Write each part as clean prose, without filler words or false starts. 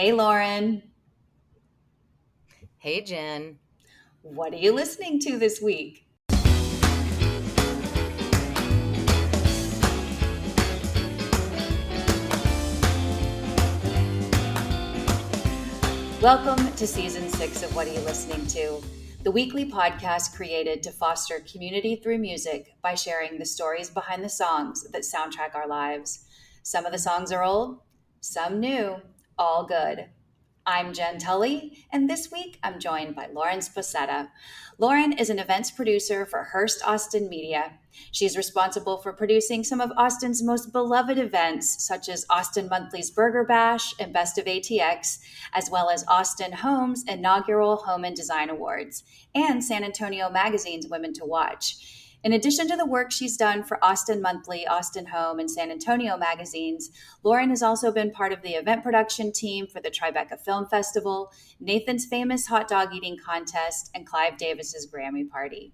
Hey, Lauren. Hey, Jen. What are you listening to this week? Welcome to season 6 of What Are You Listening To? The weekly podcast created to foster community through music by sharing the stories behind the songs that soundtrack our lives. Some of the songs are old, some new, all good. I'm Jenn Tully, and this week I'm joined by Lauren Sposetta. Lauren is an events producer for Hearst Austin Media. She's responsible for producing some of Austin's most beloved events, such as Austin Monthly's Burger Bash and Best of ATX, as well as Austin Home's inaugural Home and Design Awards, and San Antonio Magazine's Women to Watch. In addition to the work she's done for Austin Monthly, Austin Home, and San Antonio magazines, Lauren has also been part of the event production team for the Tribeca Film Festival, Nathan's Famous Hot Dog Eating Contest, and Clive Davis's Grammy Party.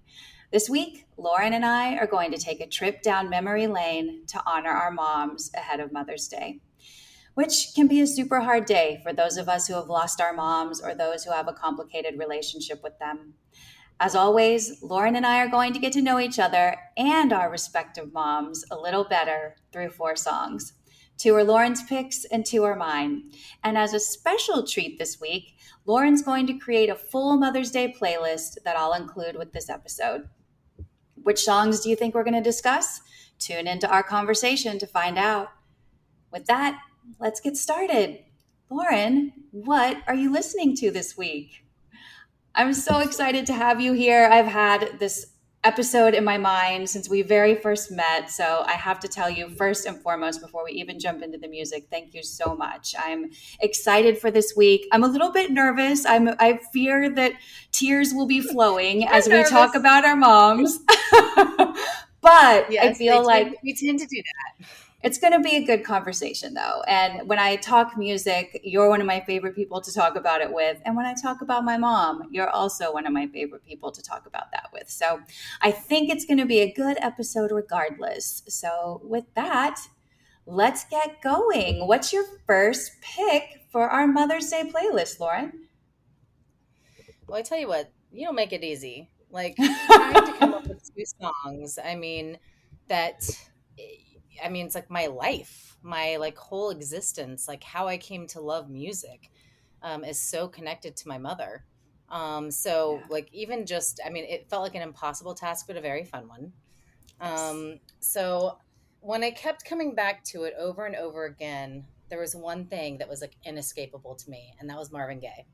This week, Lauren and I are going to take a trip down memory lane to honor our moms ahead of Mother's Day, which can be a super hard day for those of us who have lost our moms or those who have a complicated relationship with them. As always, Lauren and I are going to get to know each other and our respective moms a little better through 4 songs. 2 are Lauren's picks and 2 are mine. And as a special treat this week, Lauren's going to create a full Mother's Day playlist that I'll include with this episode. Which songs do you think we're going to discuss? Tune into our conversation to find out. With that, let's get started. Lauren, what are you listening to this week? I'm so excited to have you here. I've had this episode in my mind since we very first met. So I have to tell you first and foremost, before we even jump into the music, thank you so much. I'm excited for this week. I'm a little bit nervous. I fear that tears will be flowing as we talk about our moms. But yes, I feel like we tend to do that. It's going to be a good conversation, though. And when I talk music, you're one of my favorite people to talk about it with. And when I talk about my mom, you're also one of my favorite people to talk about that with. So I think it's going to be a good episode regardless. So with that, let's get going. What's your first pick for our Mother's Day playlist, Lauren? Well, I tell you what, you don't make it easy. Like, trying to come up with 2 songs, it's like my life, my like whole existence, like how I came to love music is so connected to my mother. Like even just, it felt like an impossible task, but a very fun one. So when I kept coming back to it over and over again, there was one thing that was like inescapable to me, and that was Marvin Gaye.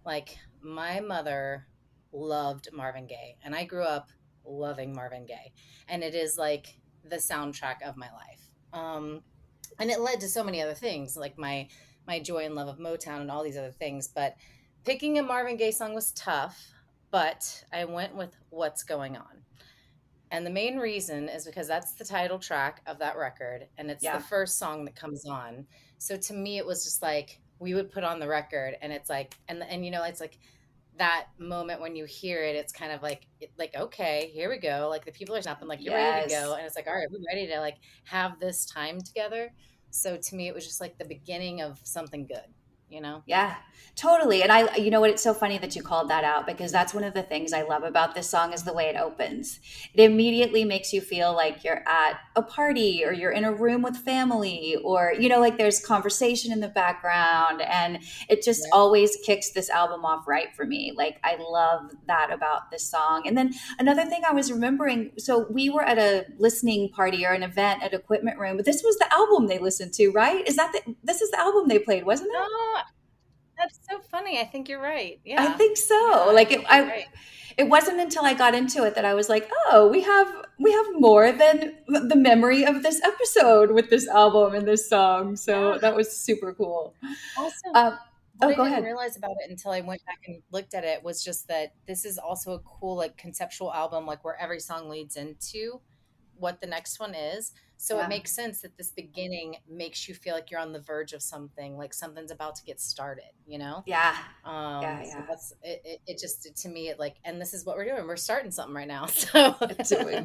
Like my mother loved Marvin Gaye, and I grew up loving Marvin Gaye, and it is like the soundtrack of my life. And it led to so many other things, like my joy and love of Motown and all these other things. But picking a Marvin Gaye song was tough, but I went with What's Going On. And the main reason is because that's the title track of that record, and it's the first song that comes on. So to me, it was just like we would put on the record, and it's like, and you know, it's like that moment when you hear it, it's kind of like okay, here we go. Like the people are snapping, like you're ready to go, and it's like, all right, we're ready to like have this time together. So to me, it was just like the beginning of something good. Yeah, totally. And you know what? It's so funny that you called that out because that's one of the things I love about this song is the way it opens. It immediately makes you feel like you're at a party or you're in a room with family or, like there's conversation in the background. And it just always kicks this album off right for me. Like, I love that about this song. And then another thing I was remembering, so we were at a listening party or an event at Equipment Room, but this was the album they listened to, right? This is the album they played, wasn't it? Oh, that's so funny. I think you're right. Yeah, I think so. Yeah, like it wasn't until I got into it that I was like, oh, we have more than the memory of this episode with this album and this song. So that was super cool. Also, what I go didn't ahead. realize about it until I went back and looked at it was just that this is also a cool like conceptual album, like where every song leads into what the next one is. So it makes sense that this beginning makes you feel like you're on the verge of something, like something's about to get started, Yeah. So that's it just to me, it like, and this is what we're doing. We're starting something right now. So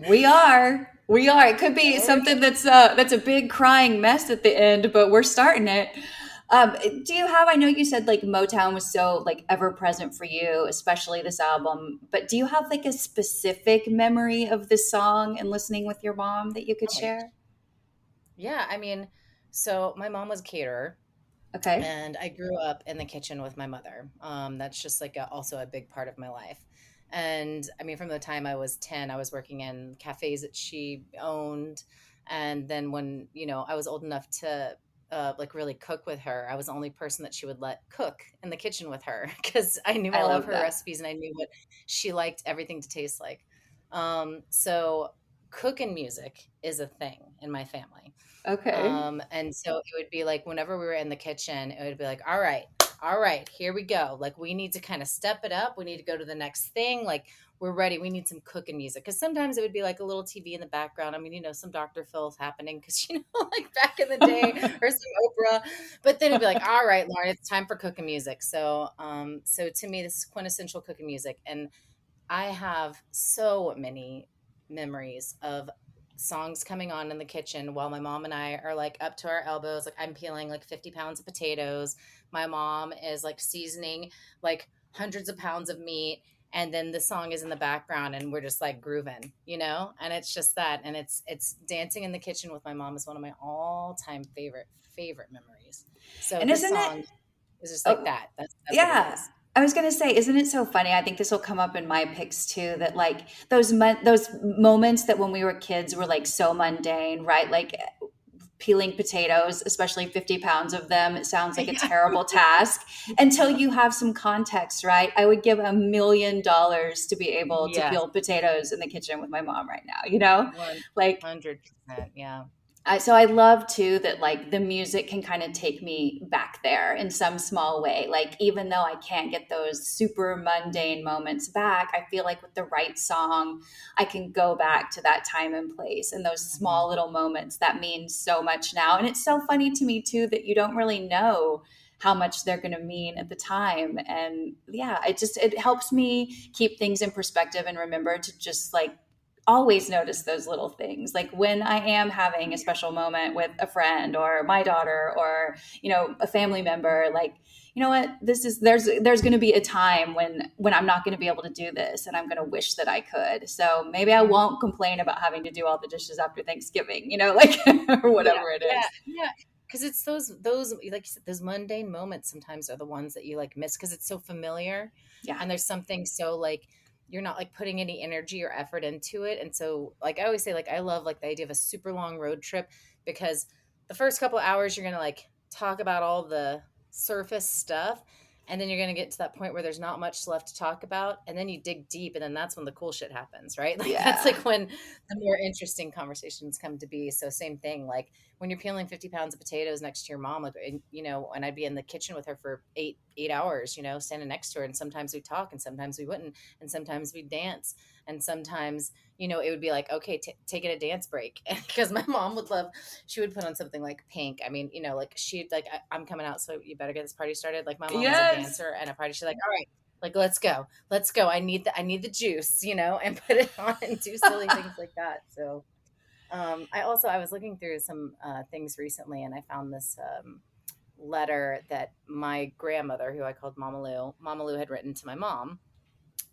we are. It could be something that's a big crying mess at the end, but we're starting it. Do you have, I know you said like Motown was so like ever present for you, especially this album, but do you have like a specific memory of this song and listening with your mom that you could Oh my share? Yeah, so my mom was a caterer, Okay. and I grew up in the kitchen with my mother. That's just like also a big part of my life. And from the time I was 10, I was working in cafes that she owned. And then when, I was old enough to like really cook with her, I was the only person that she would let cook in the kitchen with her because I knew I all of love her that. recipes and I knew what she liked everything to taste like. So cooking music is a thing in my family. Okay. And so it would be like whenever we were in the kitchen, it would be like, all right, here we go. Like we need to kind of step it up. We need to go to the next thing. Like we're ready. We need some cooking music. Cause sometimes it would be like a little TV in the background. Some Dr. Phil's happening because, like back in the day or some Oprah. But then it'd be like, all right, Lauren, it's time for cooking music. So to me, this is quintessential cooking music. And I have so many memories of songs coming on in the kitchen while my mom and I are like up to our elbows. Like I'm peeling like 50 pounds of potatoes. My mom is like seasoning like hundreds of pounds of meat. And then the song is in the background and we're just like grooving, And it's just that. And it's dancing in the kitchen with my mom is one of my all-time favorite memories. So And this isn't it? song is just like Oh, that. That's what it yeah. is. I was gonna say, isn't it so funny? I think this will come up in my picks too. That like those moments that when we were kids were like so mundane, right? Like peeling potatoes, especially 50 pounds of them. It sounds like a Yeah. terrible task until you have some context, right? I would give $1 million to be able to Yes. peel potatoes in the kitchen with my mom right now, you know? Like 100%. Yeah. so I love too that like the music can kind of take me back there in some small way. Like even though I can't get those super mundane moments back, I feel like with the right song, I can go back to that time and place and those Mhm. small little moments that mean so much now. And it's so funny to me too that you don't really know how much they're going to mean at the time. And yeah, it helps me keep things in perspective and remember to just like always notice those little things, like when I am having a special moment with a friend or my daughter or a family member, like you know what, this is there's going to be a time when I'm not going to be able to do this and I'm going to wish that I could, so maybe I Mhm. won't complain about having to do all the dishes after Thanksgiving, like or Yeah. whatever it Yeah. is. Yeah. Because it's those like you said, those mundane moments sometimes are the ones that you like miss because it's so familiar, Yeah. and there's something so like you're not like putting any energy or effort into it, and so like I always say like I love like the idea of a super long road trip because the first couple hours you're gonna like talk about all the surface stuff. And then you're going to get to that point where there's not much left to talk about. And then you dig deep, and then that's when the cool shit happens, right? Like, that's Yeah. like when the more interesting conversations come to be. So same thing, like when you're peeling 50 pounds of potatoes next to your mom, like, and I'd be in the kitchen with her for eight hours, standing next to her. And sometimes we talk and sometimes we wouldn't. And sometimes we dance. And sometimes, it would be like, okay, taking a dance break. Because my mom would love, she would put on something like Pink. Like she'd like, I'm coming out, so you better get this party started. Like my mom was a Yes. dancer and a party. She's like, all right, like let's go. I need the juice, and put it on and do silly things like that. So I was looking through some things recently, and I found this letter that my grandmother, who I called Mama Lou had written to my mom,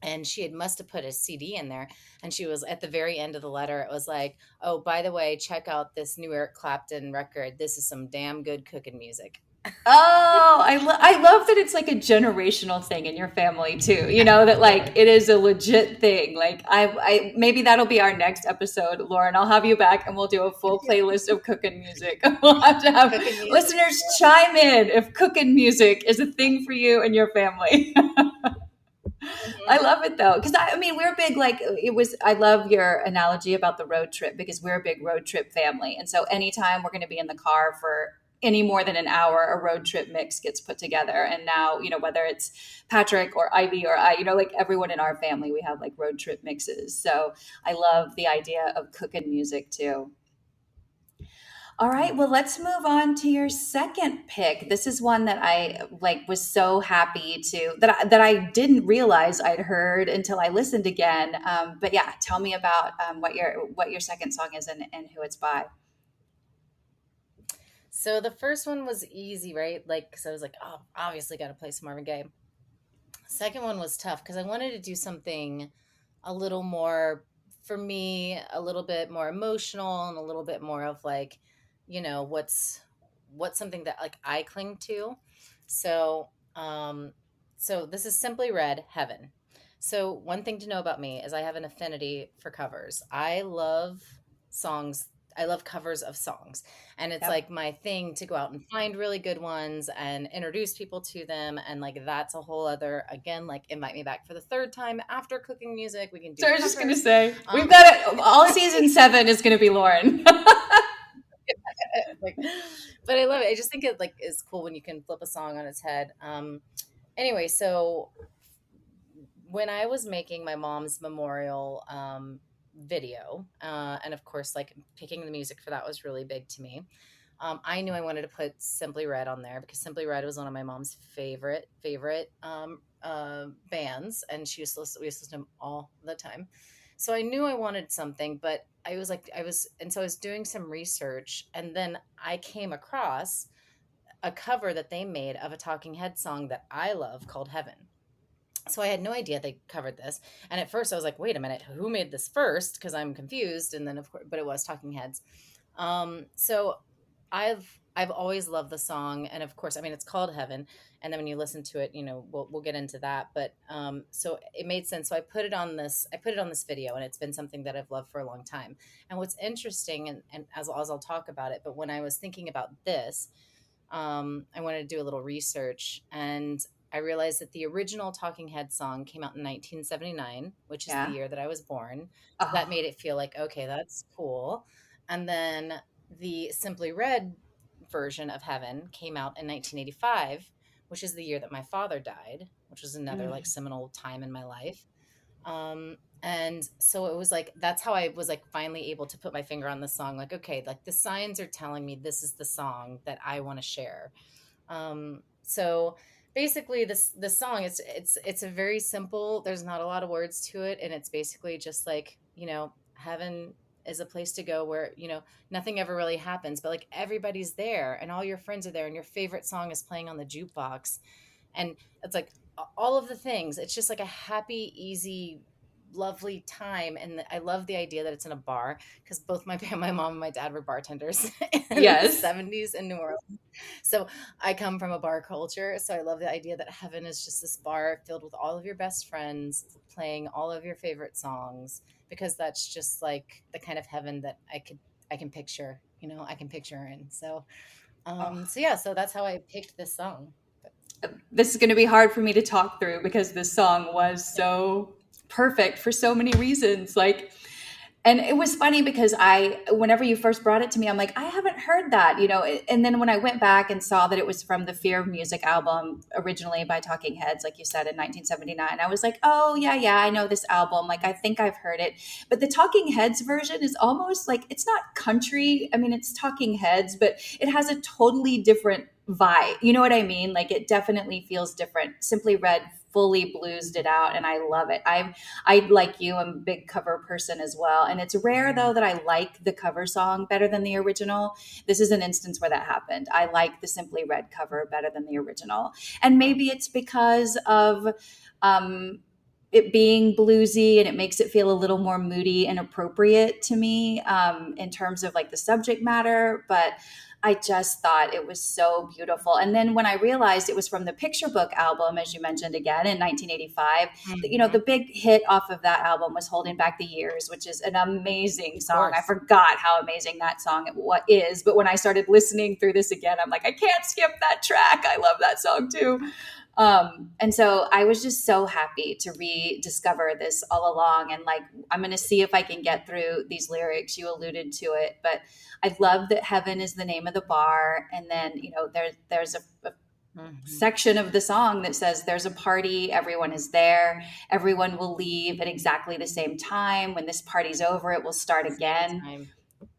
and she had must have put a CD in there. And she was at the very end of the letter. It was like, "Oh, by the way, check out this new Eric Clapton record. This is some damn good cooking music." Oh, I love that it's like a generational thing in your family too. Yeah, That like totally. it is a legit thing. Like I maybe that'll be our next episode, Lauren. I'll have you back and we'll do a full playlist of cooking music. We'll have to have Cooking music. listeners chime in if cooking music is a thing for you and your family. I Mhm. love it though, because I mean, we're big. Like it was. I love your analogy about the road trip because we're a big road trip family, and so anytime we're going to be in the car for any more than an hour, a road trip mix gets put together. And now, whether it's Patrick or Ivy or I, like everyone in our family, we have like road trip mixes. So I love the idea of cooking music too. All right, Yeah. well, let's move on to your second pick. This is one that I like was so happy to that I didn't realize I'd heard until I listened again. But yeah, tell me about what your second song is and who it's by. So the first one was easy, right? Like, because I was like, oh, obviously got to play some Marvin Gaye. Second one was tough because I wanted to do something a little more, for me, a little bit more emotional and a little bit more of like, what's something that like I cling to. So, so this is Simply Red Heaven. So one thing to know about me is I have an affinity for covers. I love songs. I love covers of songs. And it's Yep. like my thing to go out and find really good ones and introduce people to them. And like that's a whole other, again, like invite me back for the third time after cooking music. We can So do I was just gonna covers. say Um, we've got it. All season 7 is gonna be Lauren. like, but I love it. I just think it like is cool when you can flip a song on its head. Anyway, so when I was making my mom's memorial video, and of course, like picking the music for that was really big to me. I knew I wanted to put Simply Red on there because Simply Red was one of my mom's favorite bands, and we used to listen to them all the time. So I knew I wanted something, but and so I was doing some research, and then I came across a cover that they made of a Talking Head song that I love called Heaven. So I had no idea they covered this, and at first I was like, "Wait a minute, who made this first?" Because I'm confused, and then of course, but it was Talking Heads. So I've always loved the song, and of course, I mean it's called Heaven, and then when you listen to it, we'll get into that. But so it made sense. So I put it on this video, and it's been something that I've loved for a long time. And what's interesting, and as I'll talk about it, but when I was thinking about this, I wanted to do a little research, and I realized that the original Talking Head song came out in 1979, which is the Yeah. year that I was born. So that Oh. made it feel like, okay, that's cool. And then the Simply Red version of Heaven came out in 1985, which is the year that my father died, which was another like Mm. seminal time in my life. And so it was like that's how I was like finally able to put my finger on the song. Like, okay, like the signs are telling me this is the song that I want to share. So basically this song it's a very simple, there's not a lot of words to it, and it's basically just like, heaven is a place to go where, nothing ever really happens, but like everybody's there and all your friends are there and your favorite song is playing on the jukebox, and it's like all of the things. It's just like a happy, easy, lovely time. And I love the idea that it's in a bar because both my mom and my dad were bartenders in the Yes. 70s in New Orleans. So I come from a bar culture. So I love the idea that heaven is just this bar filled with all of your best friends playing all of your favorite songs, because that's just like the kind of heaven that I can picture, I can picture in. So Oh. so yeah, so that's how I picked this song. But, This is going to be hard for me to talk through because this song was so perfect for so many reasons. Like, and it was funny because whenever you first brought it to me, I'm like, I haven't heard that, And then when I went back and saw that it was from the Fear of Music album, originally by Talking Heads, like you said, in 1979, I was like, oh, yeah, yeah, I know this album. Like, I think I've heard it. But the Talking Heads version is almost like, it's not country. I mean, it's Talking Heads, but it has a totally different vibe. You know what I mean? Like, it definitely feels different. Simply Red fully bluesed it out, and I love it. I like you, I'm a big cover person as well. And it's rare though that I like the cover song better than the original. This is an instance where that happened. I like the Simply Red cover better than the original. And maybe it's because of um it being bluesy, and it makes it feel a little more moody and appropriate to me, in terms of like the subject matter. But I just thought it was so beautiful. And then when I realized it was from the Picture Book album, as you mentioned again in 1985, the mhm, big hit off of that album was Holding Back the Years, which is an amazing of song. I course. forgot how amazing that song what is, but when I started listening through this again, I'm like, I can't skip that track. I love that song too. And so I was just so happy to rediscover this all along. And like, I'm going to see if I can get through these lyrics. You alluded to it, but I love that Heaven is the name of the bar. And then, there's a Mhm. section of the song that says there's a party, everyone is there, everyone will leave at exactly the same time. When this party's over, it will start Same again, time.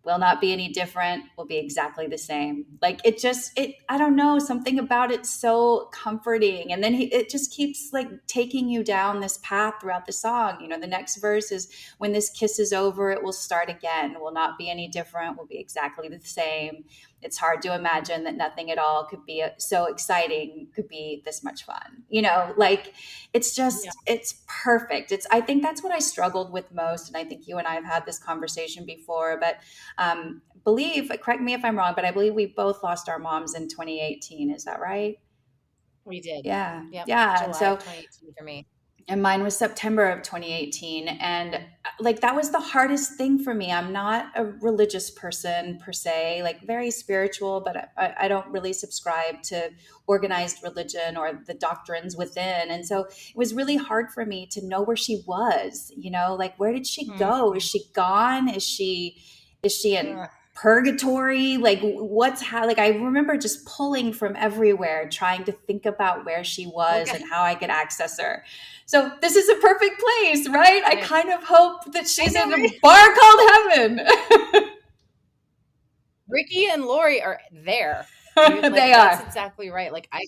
will not be any different, will be exactly the same. Like, I don't know, something about it so comforting. And then it just keeps like taking you down this path throughout the song. The next verse is, when this kiss is over, it will start again, will not be any different, will be exactly the same. it's hard to imagine that nothing at all could be so exciting, could be this much fun. You know, like it's Yeah. just, it's perfect. It's, I think that's what I struggled with most. And I think you and I have had this conversation before, but believe, correct me if I'm wrong, but I believe we both lost our moms in 2018. Is that right? We did. Yeah. Yep. Yeah. And July of so, 2018 for me. and mine was September of 2018. And like that was the hardest thing for me. I'm not a religious person per se, like very spiritual, but I don't really subscribe to organized religion or the doctrines within. And so it was really hard for me to know where she was, you know, like where did she go? Is Mm. she gone? Is she in Ugh. purgatory? Like what's how, like I remember just pulling from everywhere trying to think about where she was Okay. and how I could access her. So this is a perfect place, right? I kind of hope that I she's know, in a right? bar called heaven. Ricky and Lori are there. They That's are. exactly right. Like I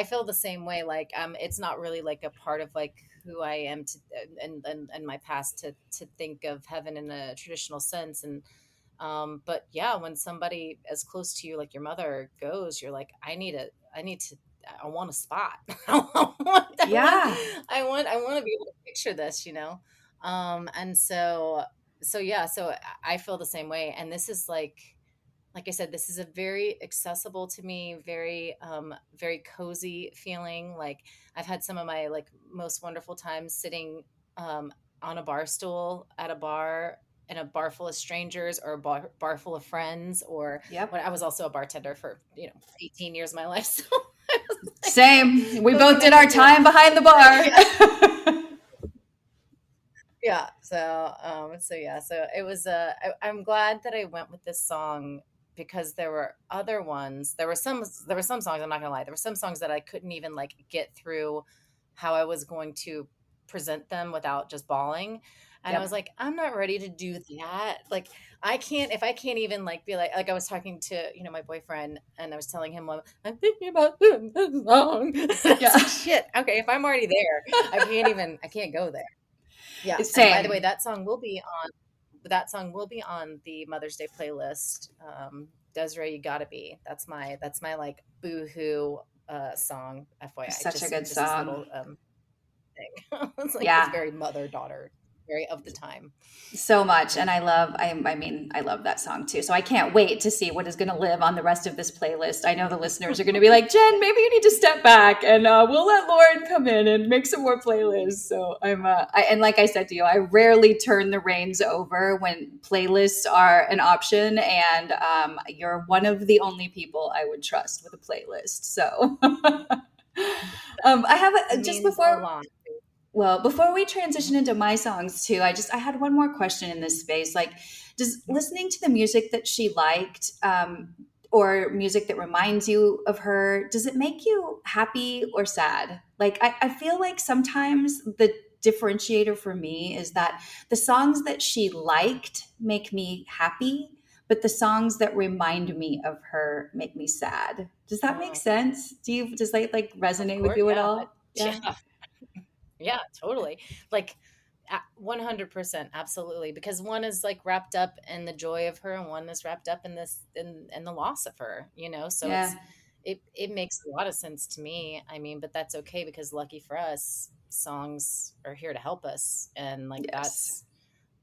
feel the same way. Like it's not really like a part of like who I am to and my past to think of heaven in a traditional sense. And but yeah, when somebody as close to you like your mother goes, you're like, I need to I want a spot. Yeah. I want to be able to picture this, you know. And so yeah, so I feel the same way. And this is like I said, this is a very accessible to me, very cozy feeling. Like I've had some of my like most wonderful times sitting on a bar stool at a bar in a bar full of strangers or a bar full of friends. Or Yep. when I was also a bartender for 18 years of my life, so I was like Same. We so both did our connected to it. time behind the Yeah, bar. yeah. So yeah, so it was I'm glad that I went with this song because there were other ones. There were some songs, I'm not gonna lie. There were some songs that I couldn't even like get through how I was going to present them without just bawling. And I was Yep. like, I'm not ready to do that. Like I can't if I can't even like be like I was talking to, my boyfriend and I was telling him, well, I'm thinking about this song. And I was Yeah. like, shit, okay, if I'm already there, I can't go there. Yeah, and by the way, Same. that song will be on the Mother's Day playlist. Desiree, you gotta be. That's my like boohoo song. FYI, Such a good just this song. little thing. It's Yeah. very mother daughter, very of the time. So much, and I mean I love that song too, so I can't wait to see what is going to live on the rest of this playlist. I know the listeners are going to be like, Jen, maybe you need to step back and we'll let Lauren come in and make some more playlists. So and like I said to you, I rarely turn the reins over when playlists are an option, and you're one of the only people I would trust with a playlist. So I have just Means a before, lot. well, before we transition Mhm. into my songs too, I had one more question in this space. Like, does listening to the music that she liked, or music that reminds you of her, does it make you happy or sad? Like, I feel like sometimes the differentiator for me is that the songs that she liked make me happy, but the songs that remind me of her make me sad. Does that make Oh, sense? Does that like of resonate with course, you at yeah, all? Yeah. yeah. Yeah, totally. Like 100%, absolutely. Because one is like wrapped up in the joy of her, and one is wrapped up in in the loss of her. So Yeah. it makes a lot of sense to me. I mean, but that's okay because lucky for us, songs are here to help us, and like Yes.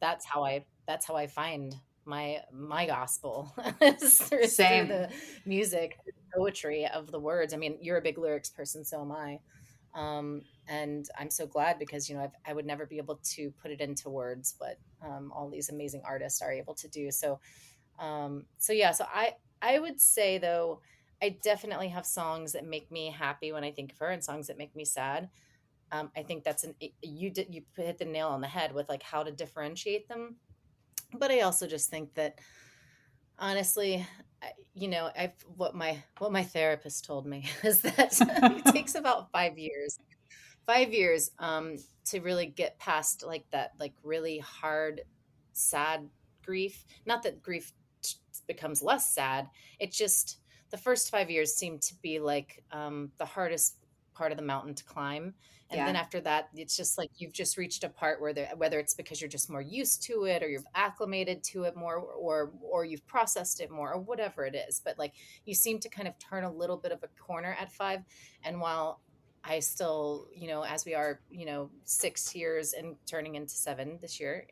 that's how I find my gospel is through Same. the music, the poetry of the words. I mean, you're a big lyrics person, so am I. And I'm so glad because I would never be able to put it into words, but all these amazing artists are able to do so. So yeah, so I would say though, I definitely have songs that make me happy when I think of her, and songs that make me sad. I think you hit the nail on the head with like how to differentiate them. But I also just think that honestly, I've what my therapist told me is that it takes about 5 years 5 years to really get past like that like really hard sad grief. Not that grief becomes less sad, it just the first 5 years seem to be like the hardest part of the mountain to climb. And then Yeah. after that, it's just like you've just reached a part where whether it's because you're just more used to it or you've acclimated to it more or you've processed it more or whatever it is. But like you seem to kind of turn a little bit of a corner at 5. And while I still, as we are, 6 years and turning into 7 this year,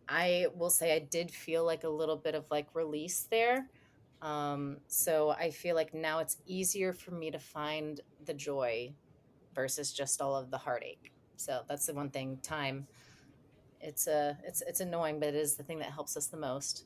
I will say I did feel like a little bit of like release there. So I feel like now it's easier for me to find the joy versus just all of the heartache. So that's the one thing. Time. It's annoying, but it is the thing that helps us the most.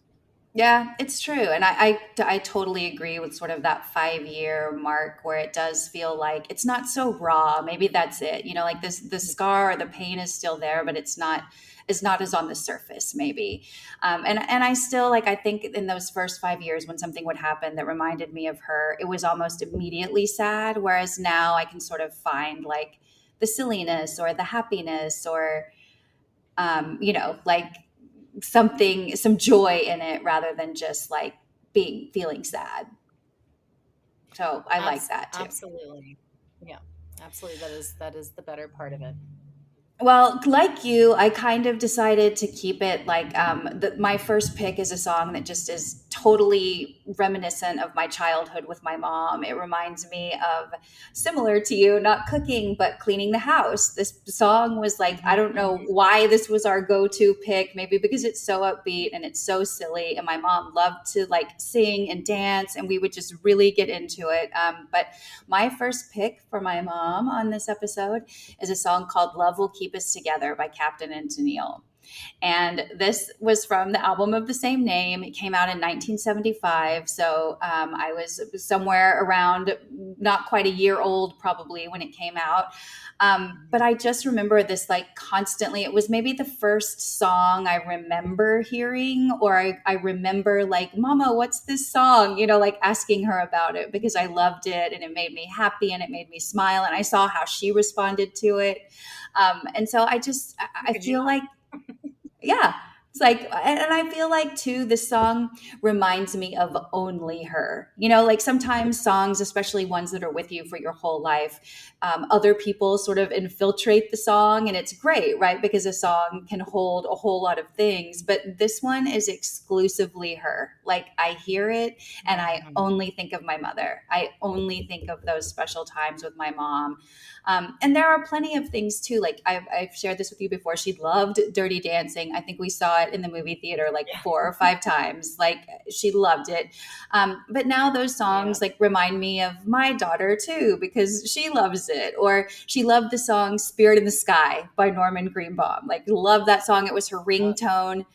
Yeah, it's true. And I totally agree with sort of that 5 year mark where it does feel like it's not so raw. Maybe that's it. Like the scar or the pain is still there, but it's not as on the surface, maybe. And I still like, I think in those first 5 years when something would happen that reminded me of her, it was almost immediately sad. Whereas now I can sort of find like the silliness or the happiness or, like some joy in it rather than just like feeling sad. So I like that too. Absolutely. Yeah, absolutely. That is the better part of it. Well, like you, I kind of decided to keep it like my first pick is a song that just is totally reminiscent of my childhood with my mom. It reminds me of, similar to you, not cooking, but cleaning the house. This song was like, I don't know why this was our go to pick, maybe because it's so upbeat and it's so silly. And my mom loved to like sing and dance, and we would just really get into it. But my first pick for my mom on this episode is a song called Love Will Keep Us Together by Captain and Tennille. And this was from the album of the same name. It came out in 1975. So I was somewhere around not quite a year old, probably, when it came out. But I just remember this like constantly. It was maybe the first song I remember hearing, or I remember like, Mama, what's this song? Like asking her about it because I loved it and it made me happy and it made me smile. And I saw how she responded to it. And so I Could you feel like, yeah, it's like, and I feel like too this song reminds me of only her. Like sometimes songs, especially ones that are with you for your whole life, other people sort of infiltrate the song, and it's great, right? Because a song can hold a whole lot of things, but this one is exclusively her. Like I hear it and I not? only think of my mother. I only think of those special times with my mom. And there are plenty of things too. Like I've shared this with you before. She loved Dirty Dancing. I think we saw it in the movie theater like 4 or 5 times. Like she loved it. But now those Yeah. songs like remind me of my daughter too, because she loves it. Or she loved the song Spirit in the Sky by Norman Greenbaum. Like love that song. It was her ringtone.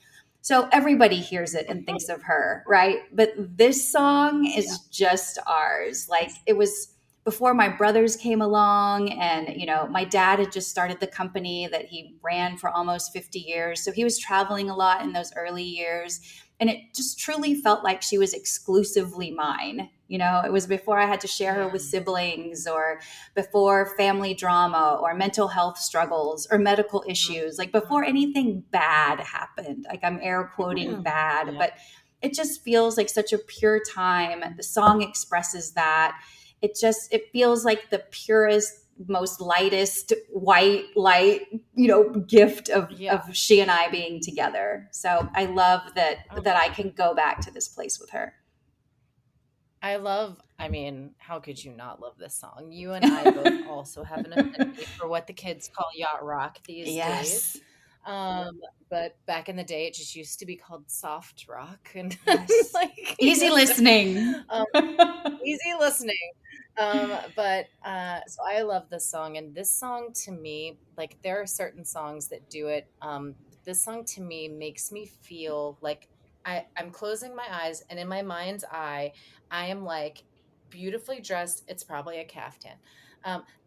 So everybody hears it and thinks of her, right? But this song Yeah. is just ours. Like it was before my brothers came along, and my dad had just started the company that he ran for almost 50 years, so he was traveling a lot in those early years, and it just truly felt like she was exclusively mine. It was before I had to share her Yeah. with siblings, or before family drama or mental health struggles or medical issues, like before anything bad happened. Like I'm air quoting bad, Yeah. but it just feels like such a pure time. The song expresses that. It feels like the purest, most lightest white light, gift of Yeah. of she and I being together. So I love that Oh, that I can go back to this place with her. I mean, how could you not love this song? You and I both also have an affinity for what the kids call yacht rock these days. Yes. Um, but back in the day, it just used to be called soft rock, and Yes. like Easy so, listening. um, easy listening. But so I love this song, and this song to me, like there are certain songs that do it. This song to me makes me feel like I'm closing my eyes, and in my mind's eye, I am like beautifully dressed. It's probably a caftan.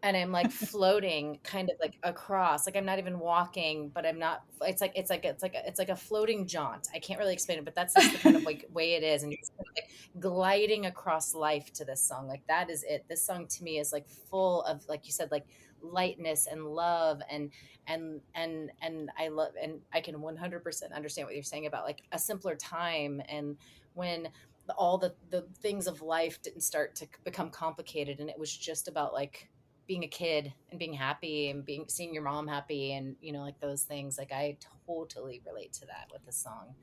And I'm like floating kind of like across, like I'm not even walking, but I'm not, it's like a floating jaunt. I can't really explain it, but that's just the kind of like way it is. And you're just kind of like gliding across life to this song. Like that is it. This song to me is like full of, like you said, like lightness and love and I love, and I can 100% understand what you're saying about like a simpler time. And when all the things of life didn't start to become complicated and it was just about like being a kid and being happy and seeing your mom happy and like those things. Like I totally relate to that with the song.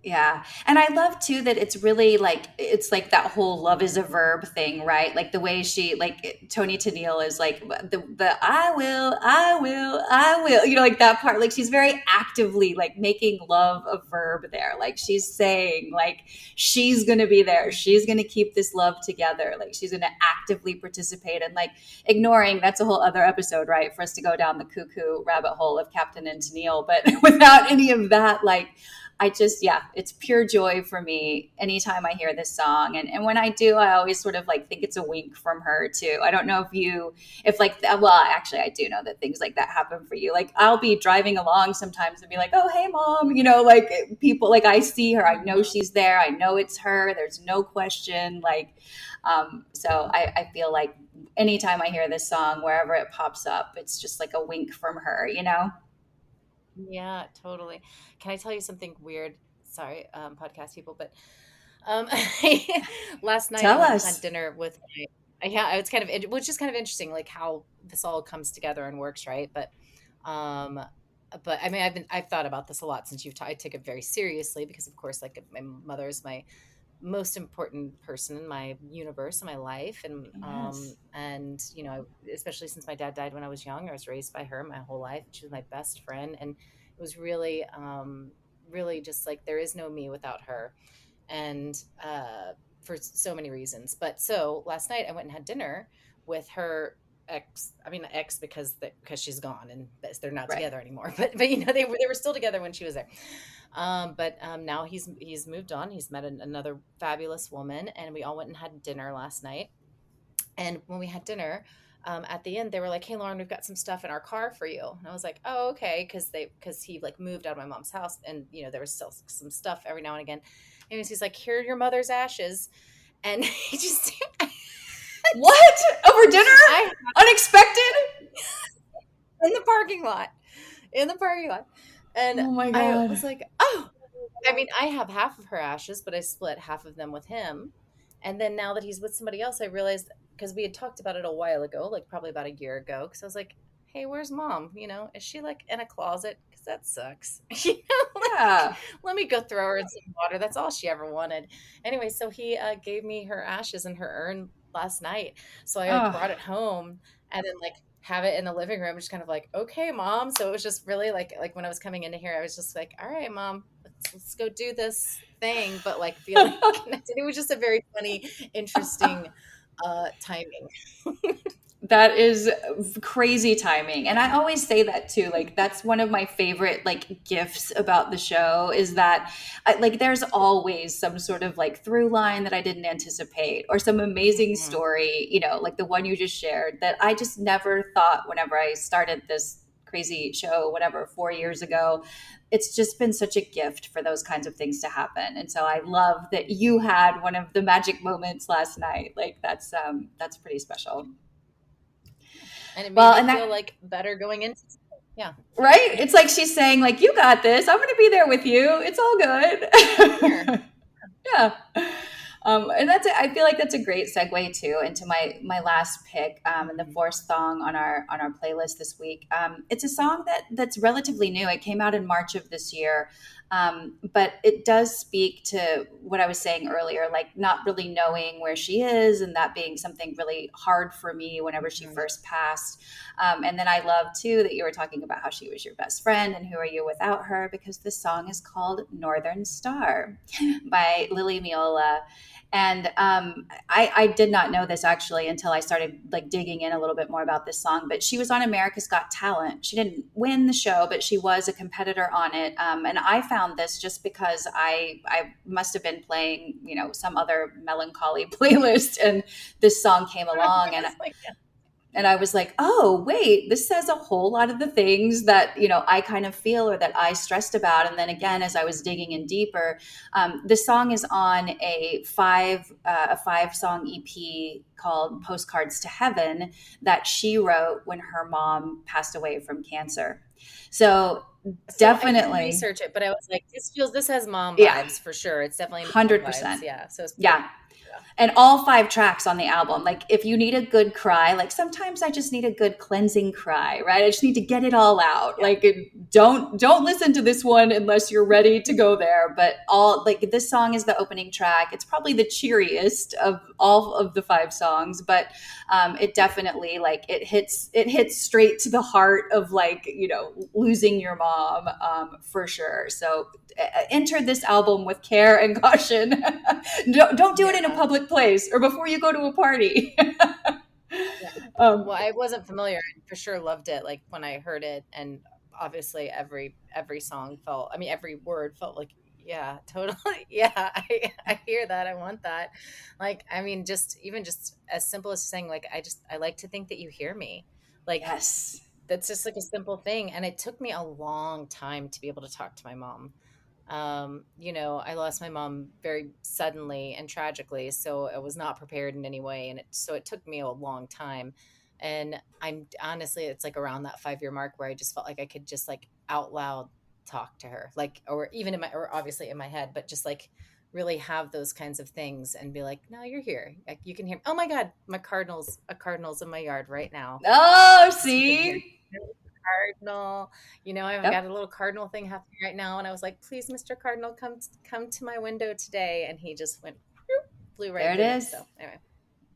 Yeah. And I love too that it's really like it's like that whole love is a verb thing, right? Like the way she like Tony Tennille is like the I will, like that part. Like she's very actively like making love a verb there. Like she's saying like she's gonna be there. She's gonna keep this love together. Like she's gonna actively participate and like ignoring that's a whole other episode, right? For us to go down the cuckoo rabbit hole of Captain and Tennille. But without any of that, like yeah, it's pure joy for me anytime I hear this song. And when I do, I always sort of like think it's a wink from her too. I don't know if like, well, actually, I do know that things like that happen for you. Like I'll be driving along sometimes and be like, oh, hey, mom, like people, like I see her, I know she's there. I know it's her. There's no question. Like, so I feel like anytime I hear this song, wherever it pops up, it's just like a wink from her. Yeah, totally. Can I tell you something weird? Sorry, podcast people, but last night I Tell went and had us. dinner with yeah, it's kind of which is kind of interesting, like how this all comes together and works, right? Um, but I mean, I've thought about this a lot since I take it very seriously because, of course, like my mother is my most important person in my universe in my life, Yes. and especially since my dad died when I was young, I was raised by her my whole life. She was my best friend, and it was really really just like there is no me without her. And for so many reasons. But so last night I went and had dinner with her ex. I mean, ex because she's gone and they're not Right. together anymore. But they were still together when she was there. But now he's moved on. He's met another fabulous woman, and we all went and had dinner last night. And when we had dinner, at the end, they were like, "Hey, Lauren, we've got some stuff in our car for you." And I was like, "Oh, okay," because he like moved out of my mom's house, and there was still some stuff every now and again. Anyways, he's like, "Here are your mother's ashes," and he just What? Over dinner? I Unexpected? in the parking lot, in the parking lot, and Oh my I God. was like, "Oh." I mean, I have half of her ashes, but I split half of them with him. And then now that he's with somebody else, I realized because we had talked about it a while ago, like probably about a year ago, because I was like, "Hey, where's mom? Is she like in a closet? Because that sucks. Like Yeah. let me go throw her in some water. That's all she ever wanted." Anyway, so he gave me her ashes in her urn last night. So I like Oh, brought it home and then like have it in the living room, just kind of like, "Okay, mom." So it was just really like when I was coming into here, I was just like, "All right, mom, let's go do this thing," but like feeling connected. It was just a very funny, interesting timing. that is crazy timing. And I always say that too. Like that's one of my favorite like gifts about the show is that like there's always some sort of like through line that I didn't anticipate or some amazing Mhm. story, like the one you just shared that I just never thought whenever I started this crazy show whatever 4 years ago. It's just been such a gift for those kinds of things to happen, and so I love that you had one of the magic moments last night. Like that's pretty special. And it made Well, me and feel that like better going into. Yeah. right? It's like she's saying, like, you got this. I'm going to be there with you. It's all Here. good. Yeah. And I feel like that's a great segue too into my last pick and the Mhm. fourth song on our playlist this week. It's a song that's relatively new. It came out in March of this year, but it does speak to what I was saying earlier, like not really knowing where she is, and that being something really hard for me whenever she Mhm. first passed. And then I love too that you were talking about how she was your best friend and who are you without her, because this song is called Northern Star by Lily Meola. And I did not know this actually until I started like digging in a little bit more about this song. But she was on America's Got Talent. She didn't win the show, but she was a competitor on it. And I found this just because I must have been playing some other melancholy playlist, and this song came along, and It's like, and I was like, oh, wait, this says a whole lot of the things that, I kind of feel or that I stressed about. And then again, as I was digging in deeper, this song is on a five song EP called Postcards to Heaven that she wrote when her mom passed away from cancer. So so I did definitely, research it, but I was like, this has mom yeah, vibes for sure. It's definitely mom vibes. 100%. Yeah. So it's pretty Yeah. And all 5 tracks on the album. Like if you need a good cry, like sometimes I just need a good cleansing cry, right? I just need to get it all out. Yeah. Like don't listen to this one unless you're ready to go there. But all like this song is the opening track. It's probably the cheeriest of all of the 5 songs, but it definitely like it hits straight to the heart of like losing your mom for sure. So enter this album with care and caution. Don't do it in a Yeah. public place or before you go to a party. Yeah. um, Well, I wasn't familiar. I for sure loved it like when I heard it, and obviously every song felt, I mean every word felt like, yeah, totally. Yeah, I hear that. I want that. Like, I mean, just even just as simple as saying like I like to think that you hear me. Like yes. that's just like a simple thing, and it took me a long time to be able to talk to my mom. I lost my mom very suddenly and tragically, so I was not prepared in any way, and so it took me a long time. And I'm honestly, it's like around that 5 year mark where I just felt like I could just like out loud talk to her, like, or even in my, or obviously in my head, but just like really have those kinds of things and be like, no, you're here. Like, you can hear. Oh my God, a cardinal's in my yard right now. Oh, So you can hear see. cardinal. I've got Yep. a little cardinal thing happening right now, and I was like, "Please, Mr. Cardinal, come to my window today." And he just went, whoop, flew There right it through it. is. So anyway,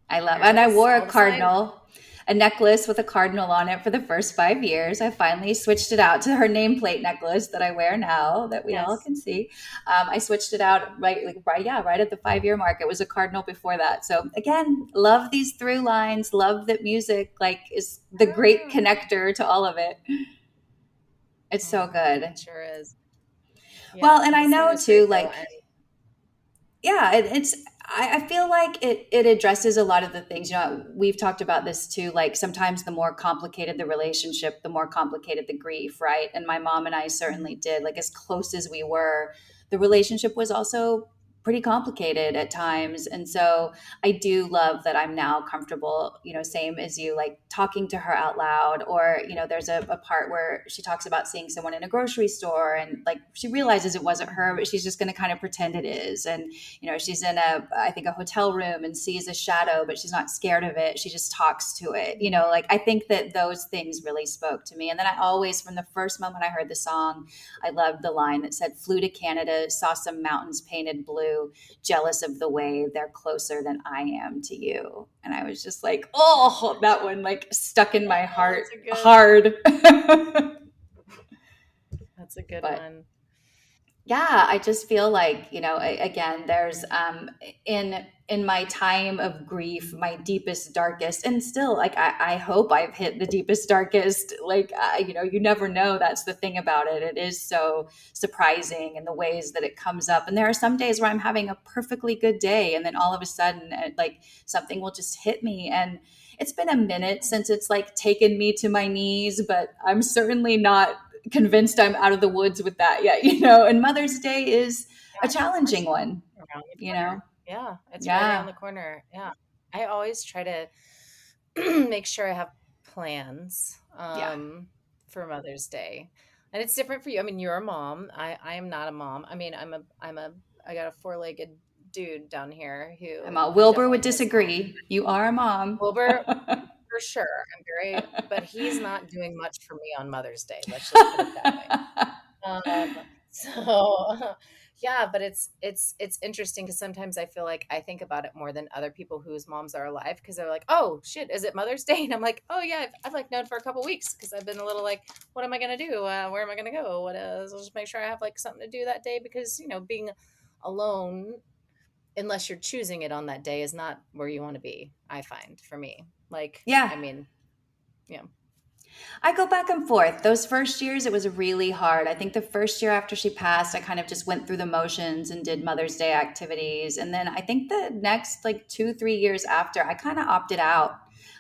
I love, there it and I is. wore a All the signs. cardinal, a necklace with a cardinal on it for the first 5 years. I finally switched it out to her nameplate necklace that I wear now that we all Yes. can see. I switched it out right at the 5 year mark. It was a cardinal before that. So again, love these through lines. Love that music like is the great Ah, connector to all of it. It's so it good. sure is. Well, Yeah, and I the song know is too, great though, like and yeah, I feel like it addresses a lot of the things. We've talked about this too. Like sometimes the more complicated the relationship, the more complicated the grief, right? And my mom and I certainly did. Like as close as we were, the relationship was also pretty complicated at times. And so I do love that I'm now comfortable, same as you, like talking to her out loud. Or, there's a part where she talks about seeing someone in a grocery store and like she realizes it wasn't her, but she's just going to kind of pretend it is. And she's in I think a hotel room and sees a shadow, but she's not scared of it. She just talks to it. Like I think that those things really spoke to me. And then I always, from the first moment I heard the song, I loved the line that said, "Flew to Canada, saw some mountains painted blue, jealous of the way they're closer than I am to you." And I was just like, oh, that one like stuck in my oh, heart hard. that's a good But one. yeah, I just feel like again there's in my time of grief, my deepest darkest, and still like I hope I've hit the deepest darkest, like you never know. That's the thing about it. It is so surprising in the ways that it comes up. And there are some days where I'm having a perfectly good day and then all of a sudden like something will just hit me. And it's been a minute since it's like taken me to my knees, but I'm certainly not convinced I'm out of the woods with that yet, and Mother's Day is a Yeah, of challenging course not. one, Around the you know? corner. Yeah, it's right around Yeah. the corner. Yeah. I always try to make sure I have plans Yeah. for Mother's Day. And it's different for you. I mean, you're a mom. I am not a mom. I mean, I got a four-legged dude down here I'm who a I'm Wilbur would definitely his mom. disagree. You are a mom. Wilbur, for sure. I'm very, but he's not doing much for me on Mother's Day. Let's just put it that way. So yeah, but it's interesting because sometimes I feel like I think about it more than other people whose moms are alive because they're like, oh shit, is it Mother's Day? And I'm like, oh yeah, I've like known for a couple weeks because I've been a little like, what am I gonna do? Where am I gonna go? So I'll just make sure I have like something to do that day because being alone, unless you're choosing it on that day, is not where you want to be. I find for me, like, Yeah. I mean, yeah, I go back and forth. Those first years, it was really hard. I think the first year after she passed, I kind of just went through the motions and did Mother's Day activities. And then I think the next like 2, 3 years after, I kind of opted out.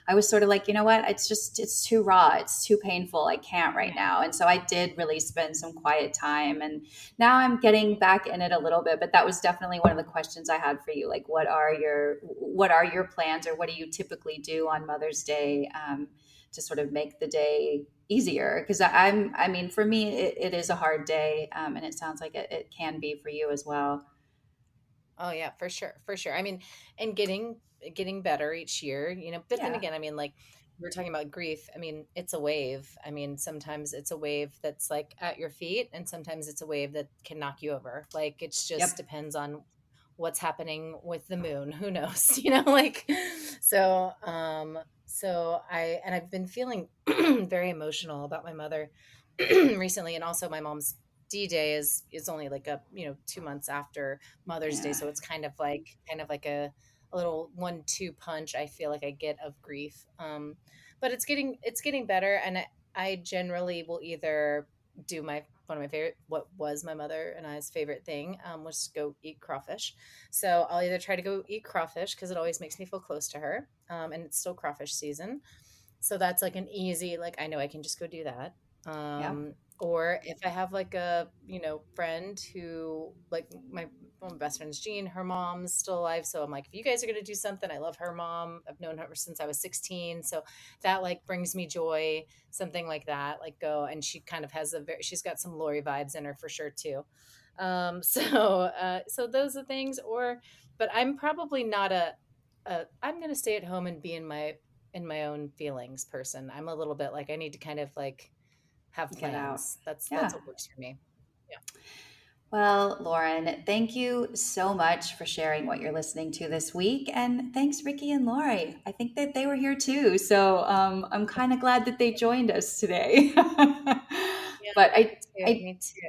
I was sort of like, you know what? It's too raw. It's too painful. I can't right yeah. now. And so I did really spend some quiet time. And now I'm getting back in it a little bit. But that was definitely one of the questions I had for you. Like, what are your plans, or what do you typically do on Mother's Day? To sort of make the day easier, because I mean for me it is a hard day, and it sounds like it can be for you as well. Oh yeah, for sure, for sure. I mean, and getting better each year, you know. But then Yeah. again, I mean, like we're talking about grief. I mean, it's a wave. I mean, sometimes it's a wave that's like at your feet, and sometimes it's a wave that can knock you over. Like it's just Yep. depends on what's happening with the moon. Who knows? You know, like so I've been feeling very emotional about my mother recently, and also my mom's D Day is only like a 2 months after Mother's Day, Yeah. so it's kind of like a little 1-2 punch I feel like I get of grief. But it's getting better, and I generally will either do my one of my favorite what was my mother and I's favorite thing was go eat crawfish. So I'll either try to go eat crawfish because it always makes me feel close to her, and it's still crawfish season, so that's like an easy, like I know I can just go do that. Yep. Or if I have like a, friend who like one of my best friends, Jean, her mom's still alive. So I'm like, if you guys are going to do something, I love her mom. I've known her since I was 16. So that like brings me joy, something like that, like go. And she kind of has she's got some Lori vibes in her for sure too. So those are things, but I'm probably not I'm going to stay at home and be in my own feelings person. I'm a little bit like I need to kind of like have Get out. plans. That's Yeah. what works for me. Yeah. Well, Lauren, thank you so much for sharing what you're listening to this week. And thanks, Ricky and Lori. I think that they were here too. So I'm kind of glad that they joined us today. But Yeah, me too. Me too.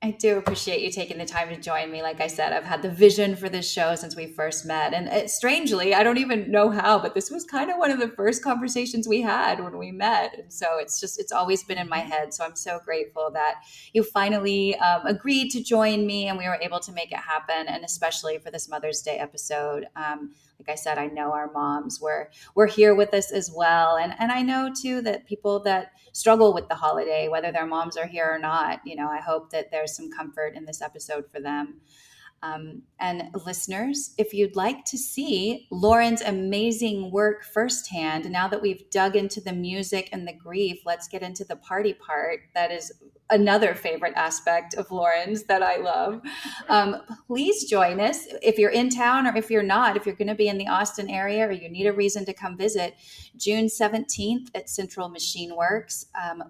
I do appreciate you taking the time to join me. Like I said, I've had the vision for this show since we first met. And strangely, I don't even know how, but this was kind of one of the first conversations we had when we met. And so it's always been in my Mhm. head. So I'm so grateful that you finally agreed to join me and we were able to make it happen. And especially for this Mother's Day episode. Like I said, I know our moms were here with us as well. And I know too that people that struggle with the holiday, whether their moms are here or not, I hope that there's some comfort in this episode for them. And listeners, if you'd like to see Lauren's amazing work firsthand, now that we've dug into the music and the grief, let's get into the party part. That is another favorite aspect of Lauren's that I love. Um, please join us if you're in town or if you're not, if you're going to be in the Austin area or you need a reason to come visit. June 17th at Central Machine Works,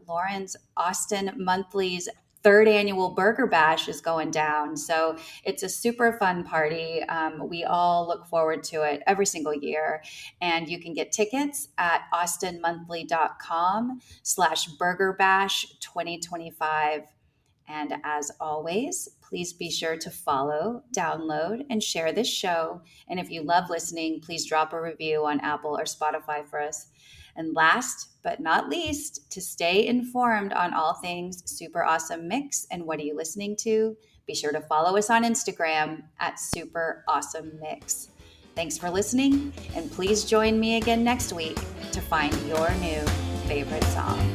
Lauren's Austin Monthly's third annual Burger Bash is going down. So it's a super fun party. We all look forward to it every single year. And you can get tickets at austinmonthly.com/Burger Bash 2025. And as always, please be sure to follow, download, and share this show. And if you love listening, please drop a review on Apple or Spotify for us. And last but not least, to stay informed on all things Super Awesome Mix and what are you listening to, be sure to follow us on Instagram at Super Awesome Mix. Thanks for listening, and please join me again next week to find your new favorite song.